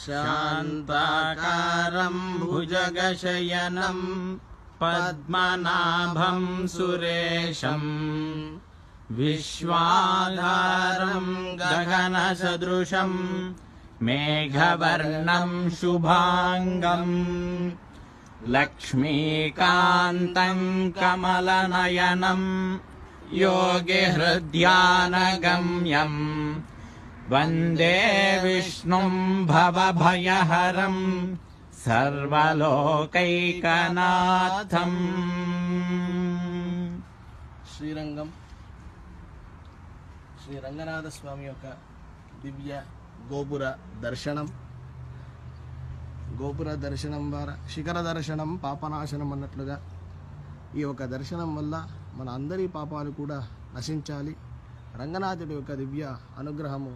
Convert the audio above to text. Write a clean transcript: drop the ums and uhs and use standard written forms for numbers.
शान्ताकारं भुजगशयनं पद्मनाभं सुरेशं विश्वाधारं गगनसदृशं मेघवर्णं शुभांगं लक्ष्मीकान्तं कमलनयनं योगिहृद्यानगम्यं वन्दे विष्णुं भवभयहरं सर्वलोकैकनाथम्। శ్రీరంగం శ్రీ రంగనాథ స్వామి యొక్క దివ్య గోపుర దర్శనం ద్వారా శిఖర దర్శనం పాపనాశనం అన్నట్లుగా ఈ యొక్క దర్శనం వల్ల మన అందరి పాపాలు కూడా నశించాలి. రంగనాథుడి యొక్క దివ్య అనుగ్రహము